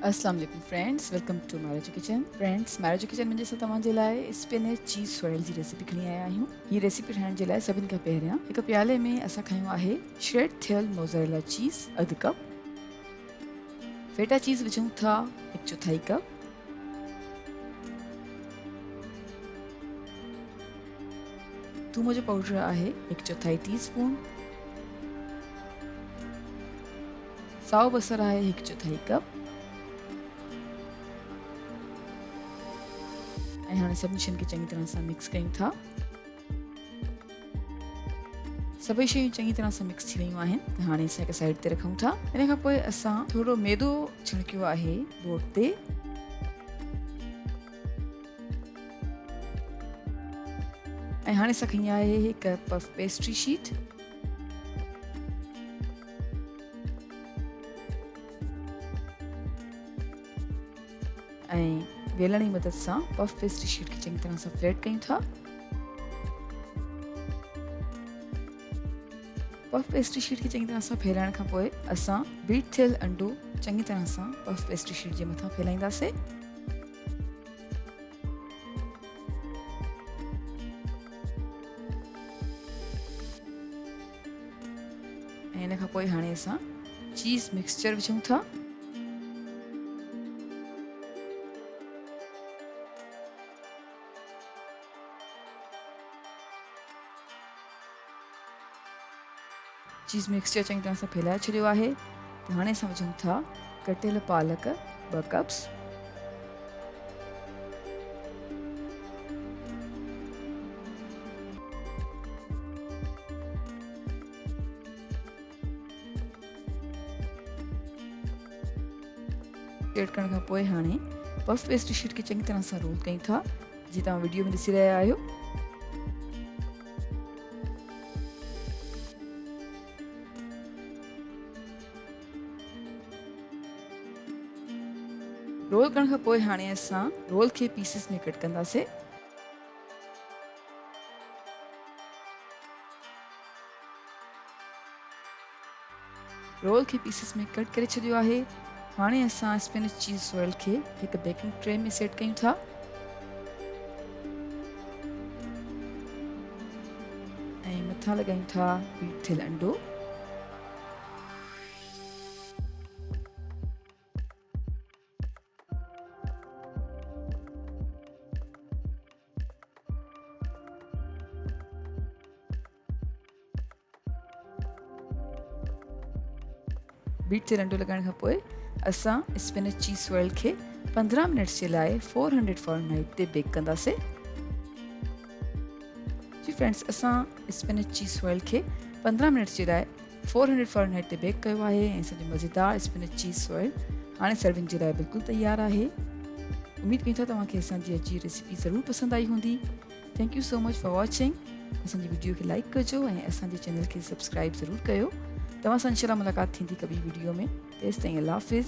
अस्सलाम वालेकुम friends, welcome to marriage kitchen. Friends, marriage kitchen में जैसे तव्हां जे लाइ स्पिनच चीज़ सोयल जी रेसिपी खणी आया आहियूं। हीअ रेसिपी ठाहिण जे लाइ सभिनि खां पहिरियां हिकु प्याले में असां खयो आहे श्रेड थियल मोज़रेला चीज़ अधु कप, फेटा चीज़ विझूं था 1/4 कप, थूम जो पाउडर आहे 1/4 टीस्पून, साओ बसर आहे 1/4 कप ऐं हाणे सभिनी शयुनि खे चङी तरह सां मिक्स कयूं था। सभई शयूं चङी तरह सां मिक्स थी वियूं आहिनि त हाणे असां हिकु साइड ते रखूं था। इन खां पोइ असां थोरो मैदो छिणकियो आहे बोर्ड ते, ऐं हाणे असां खणी आहे हिकु पफ पेस्ट्री शीट। ऐं वेलण जी मदद सां पफ पेस्ट्री शीट खे चङी तरह सां फ्लैट कयूं था। पफ पेस्ट्री शीट खे चङी तरह सां फैलाइण खां पोइ असां बीट थियल अंडो चङी तरह सां पफ पेस्ट्री शीट जे मथां फैलाईंदासीं। ऐं इन खां पोइ हाणे असां चीज़ मिक्सचर विझूं था। चीज़ मिक्सचर चङी तरह सां फैलाए छॾियो आहे त हाणे असां विझूं था कटियल पालक 2 कप्स, एड करण खां पोइ हाणे पफ पेस्ट्री शीट खे चङी तरह सां रोल कयूं था जीअं तव्हां वीडियो में ॾिसी रहिया आहियो। रोल करण खां पोइ हाणे असां रोल खे पीसिस में कट कंदासीं। रोल खे पीसिस में कट करे छॾियो आहे। हाणे असां स्पिनच चीज़ सोयल खे हिकु बेकिंग ट्रे में सेट कयूं था। ऐं मथां लॻायूं था बीट थियल अंडो। बीट थियल अंडो लॻाइण खां पोइ असां स्पिनच चीज़ सोयल खे 15 मिनट्स जे लाइ 400 फॉरेनहाइट ते बेक कंदासीं। जी फ्रेंड्स, असां स्पिनच चीज़ सोयल खे 15 मिनट्स जे लाइ 400 फॉरेनहाइट ते बेक कयो आहे ऐं असांजो मज़ेदार स्पिनच चीज़ सोयल हाणे सर्विंग जे लाइ बिल्कुलु तयारु आहे। उमेद कयूं था तव्हांखे असांजी अॼु जी रेसिपी ज़रूरु पसंदि आई हूंदी। Thank you so much for watching. असांजी वीडियो खे लाइक कजो ऐं असांजे चैनल खे सब्सक्राइब ज़रूरु कयो। तव्हां सां इंशाल्लाह मुलाक़ात थींदी कॿी वीडियो में। तेसिताईं अल्लाह हाफ़िज़।